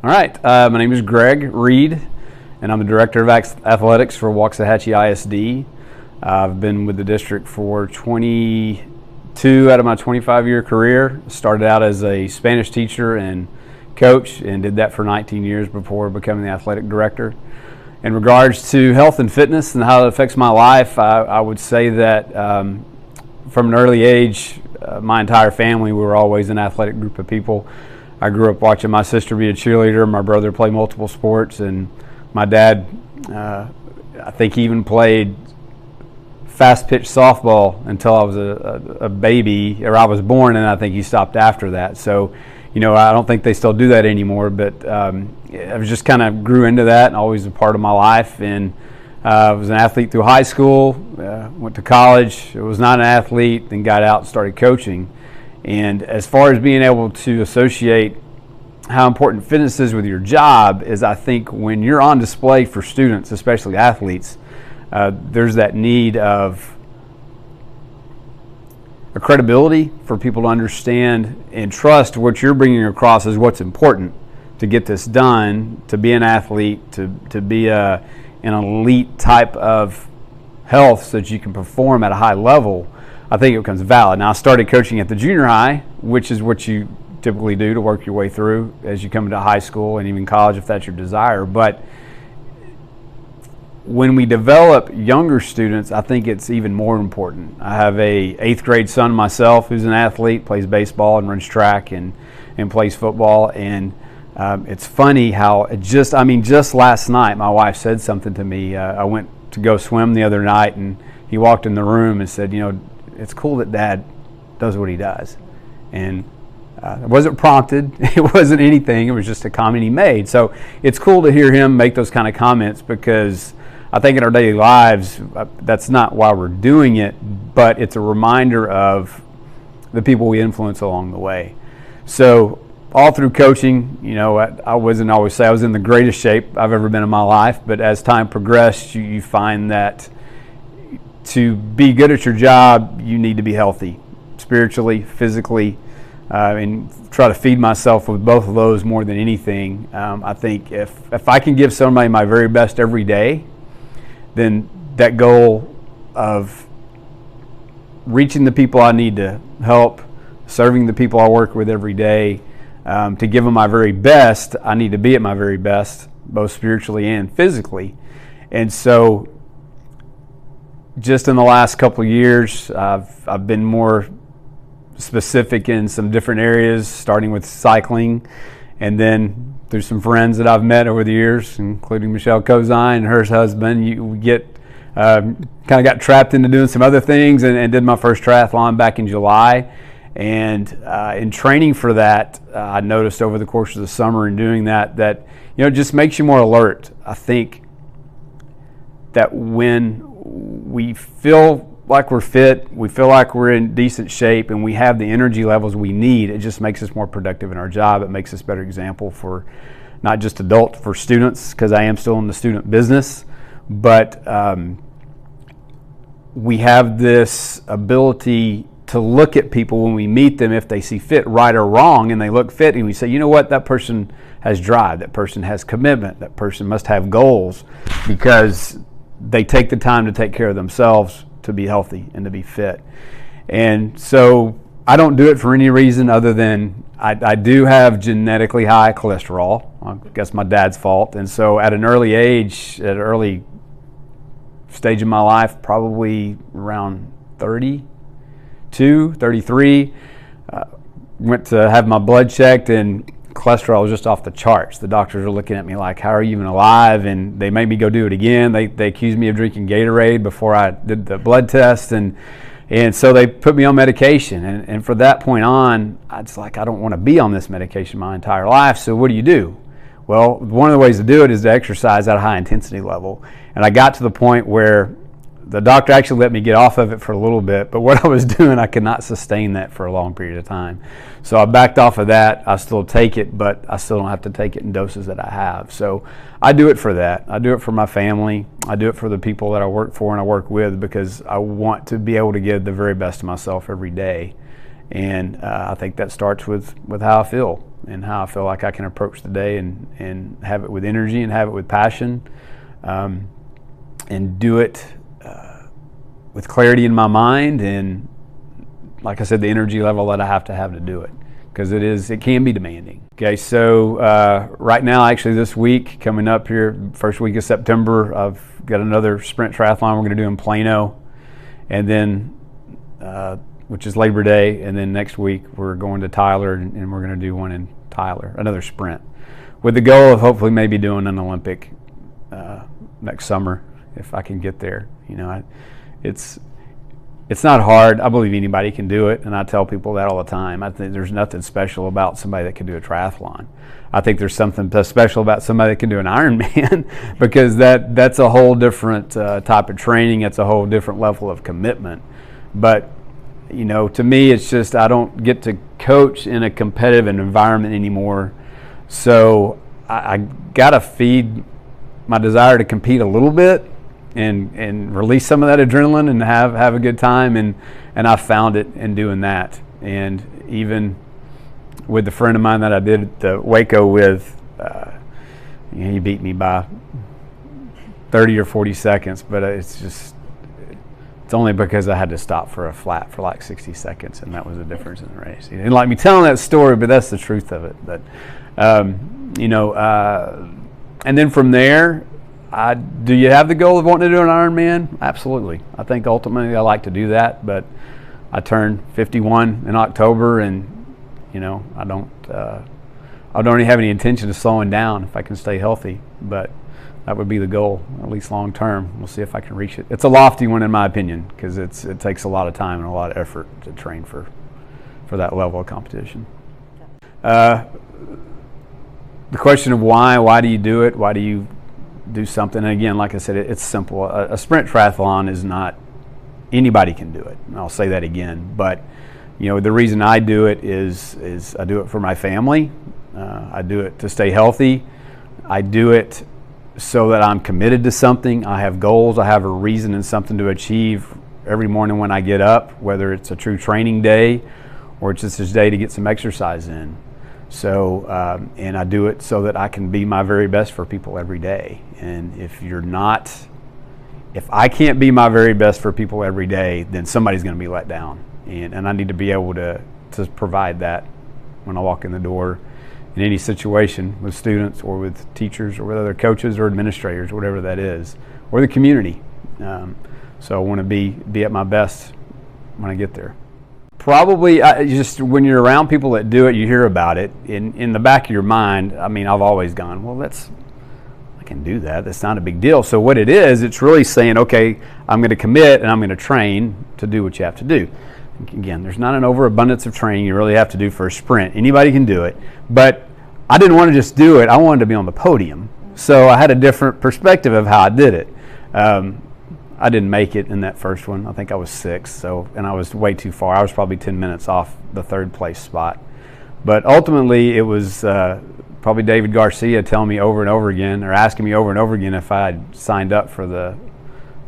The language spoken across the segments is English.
All right, my name is Greg Reed, and I'm the Director of Athletics for Waxahachie ISD. I've been with the district for 22 out of my 25-year career. Started out as a Spanish teacher and coach, and did that for 19 years before becoming the athletic director. In regards to health and fitness and how it affects my life, I would say that from an early age, my entire family, we were always an athletic group of people. I grew up watching my sister be a cheerleader, my brother play multiple sports, and my dad, I think he even played fast pitch softball until I was a baby, or I was born, and I think he stopped after that. So, I don't think they still do that anymore, but I just kind of grew into that and always a part of my life. And I was an athlete through high school, went to college, was not an athlete, then got out and started coaching. And as far as being able to associate how important fitness is with your job, is I think when you're on display for students, especially athletes, there's that need of a credibility for people to understand and trust what you're bringing across is what's important to get this done, to be an athlete, to be an elite type of health so that you can perform at a high level. I think it becomes valid. Now, I started coaching at the junior high, which is what you typically do to work your way through as you come into high school and even college if that's your desire. But when we develop younger students, I think it's even more important. I have a 8th grade son myself who's an athlete, plays baseball and runs track and plays football. And it's funny how just last night my wife said something to me. I went to go swim the other night, and he walked in the room and said, it's cool that Dad does what he does. And it wasn't prompted, it wasn't anything, it was just a comment he made. So it's cool to hear him make those kind of comments, because I think in our daily lives, that's not why we're doing it, but it's a reminder of the people we influence along the way. So all through coaching, I wasn't always say I was in the greatest shape I've ever been in my life, but as time progressed, you find that to be good at your job, you need to be healthy, spiritually, physically, and try to feed myself with both of those more than anything. I think if I can give somebody my very best every day, then that goal of reaching the people I need to help, serving the people I work with every day, to give them my very best, I need to be at my very best, both spiritually and physically. And so just in the last couple of years, I've been more specific in some different areas, starting with cycling, and then through some friends that I've met over the years, including Michelle Cozine and her husband, you get kind of got trapped into doing some other things, and did my first triathlon back in July. And in training for that, I noticed over the course of the summer in doing that it just makes you more alert. I think that when we feel like we're fit, we feel like we're in decent shape, and we have the energy levels we need, it just makes us more productive in our job. It makes us a better example for not just adults, for students, because I am still in the student business, but we have this ability to look at people when we meet them, if they see fit, right or wrong, and they look fit, and we say, that person has drive, that person has commitment, that person must have goals, because they take the time to take care of themselves to be healthy and to be fit. And so I don't do it for any reason other than I do have genetically high cholesterol. I guess my dad's fault. And so at an early age, at an early stage in my life, probably around 32, 33, went to have my blood checked, and cholesterol was just off the charts. The doctors were looking at me like, how are you even alive? And they made me go do it again. They accused me of drinking Gatorade before I did the blood test, and so they put me on medication. And from that point on, I was like, I don't want to be on this medication my entire life, so what do? Well, one of the ways to do it is to exercise at a high intensity level. And I got to the point where the doctor actually let me get off of it for a little bit, but what I was doing, I could not sustain that for a long period of time. So I backed off of that. I still take it, but I still don't have to take it in doses that I have. So I do it for that. I do it for my family. I do it for the people that I work for and I work with, because I want to be able to give the very best of myself every day. And I think that starts with how I feel. and how I feel like I can approach the day and have it with energy and have it with passion, and do it with clarity in my mind and, like I said, the energy level that I have to do it, because it can be demanding. Okay, so right now, actually this week, coming up here, first week of September, I've got another sprint triathlon we're going to do in Plano, and then which is Labor Day, and then next week we're going to Tyler, and we're going to do one in Tyler, another sprint, with the goal of hopefully maybe doing an Olympic next summer if I can get there. You know, it's not hard. I believe anybody can do it, and I tell people that all the time. I think there's nothing special about somebody that can do a triathlon. I think there's something special about somebody that can do an Ironman because that's a whole different type of training. It's a whole different level of commitment. But, you know, to me, it's just I don't get to coach in a competitive environment anymore. So I got to feed my desire to compete a little bit and release some of that adrenaline and have a good time, and I found it in doing that. And even with the friend of mine that I did the Waco with, you know, he beat me by 30 or 40 seconds, but it's only because I had to stop for a flat for like 60 seconds, and that was the difference in the race. He didn't like me telling that story, but that's the truth of it. But you know, and then from there, do you have the goal of wanting to do an Ironman? Absolutely. I think ultimately I like to do that, but I turned 51 in October, and you know, I don't even have any intention of slowing down if I can stay healthy. But that would be the goal, at least long term. We'll see if I can reach it. It's a lofty one in my opinion, because it takes a lot of time and a lot of effort to train for that level of competition. The question of why do you do it? Why do you do something? And again, like I said, it's simple. A sprint triathlon is not, anybody can do it. And I'll say that again. But you know, the reason I do it is I do it for my family. I do it to stay healthy. I do it so that I'm committed to something. I have goals. I have a reason and something to achieve every morning when I get up, whether it's a true training day or it's just a day to get some exercise in. So, and I do it so that I can be my very best for people every day. And if I can't be my very best for people every day, then somebody's going to be let down. And I need to be able to provide that when I walk in the door in any situation with students or with teachers or with other coaches or administrators, whatever that is, or the community. So I want to be at my best when I get there. Probably just when you're around people that do it, you hear about it. In the back of your mind, I mean, I've always gone, well, I can do that. That's not a big deal. So what it is, it's really saying, okay, I'm going to commit and I'm going to train to do what you have to do. Again, there's not an overabundance of training you really have to do for a sprint. Anybody can do it. But I didn't want to just do it. I wanted to be on the podium. So I had a different perspective of how I did it. I didn't make it in that first one. I think I was sixth, and I was way too far. I was probably 10 minutes off the third place spot. But ultimately, it was probably David Garcia telling me over and over again, or asking me over and over again if I had signed up for the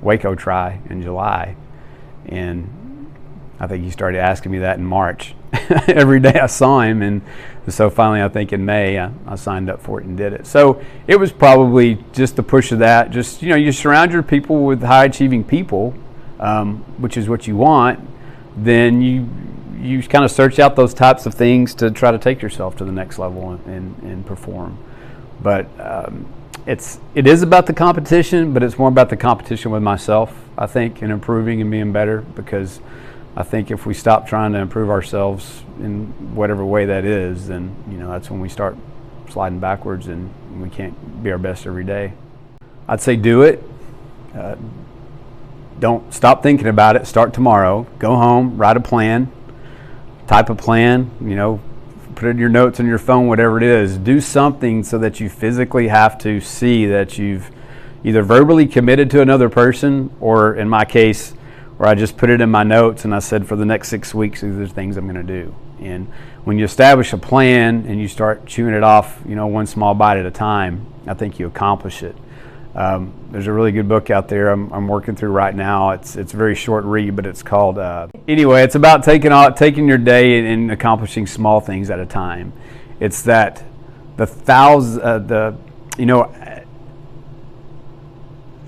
Waco Tri in July. And I think he started asking me that in March. Every day I saw him, and so finally I think in May I signed up for it and did it. So it was probably just the push of that. Just, you know, you surround your people with high achieving people, which is what you want, then you kind of search out those types of things to try to take yourself to the next level and perform. But it is about the competition, but it's more about the competition with myself, I think, and improving and being better, because I think if we stop trying to improve ourselves in whatever way that is, then, you know, that's when we start sliding backwards and we can't be our best every day. I'd say do it. Don't stop thinking about it. Start tomorrow. Go home, write a plan, type a plan, you know, put it in your notes on your phone, whatever it is. Do something so that you physically have to see that you've either verbally committed to another person, or in my case, where I just put it in my notes and I said, for the next 6 weeks, these are the things I'm going to do. And when you establish a plan and you start chewing it off, you know, one small bite at a time, I think you accomplish it. There's a really good book out there I'm working through right now. It's a very short read, but it's called, anyway, it's about taking your day and accomplishing small things at a time. It's that the thousand,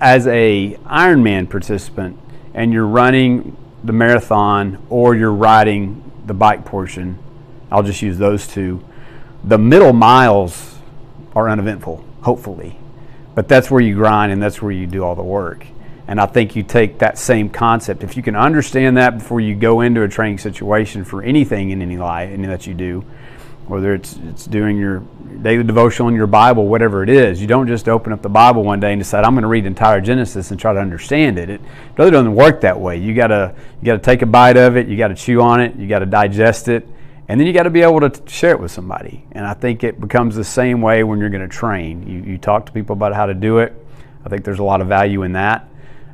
as a Ironman participant, and you're running the marathon or you're riding the bike portion, I'll just use those two. The middle miles are uneventful, hopefully, but that's where you grind and that's where you do all the work. And I think you take that same concept, if you can understand that before you go into a training situation for anything in any life, any that you do, whether it's doing your daily devotional in your Bible, whatever it is, you don't just open up the Bible one day and decide, I'm going to read the entire Genesis and try to understand it. It really doesn't work that way. You gotta take a bite of it, you got to chew on it, you got to digest it, and then you got to be able to share it with somebody. And I think it becomes the same way when you're going to train. You talk to people about how to do it. I think there's a lot of value in that.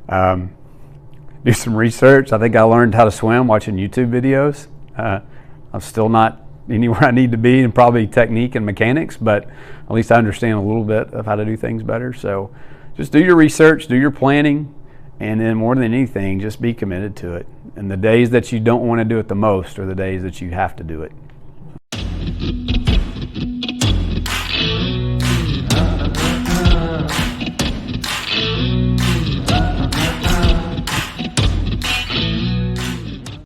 Do some research. I think I learned how to swim watching YouTube videos. I'm still not anywhere I need to be, and probably technique and mechanics, but at least I understand a little bit of how to do things better. So just do your research, do your planning, and then more than anything, just be committed to it. And the days that you don't want to do it the most are the days that you have to do it.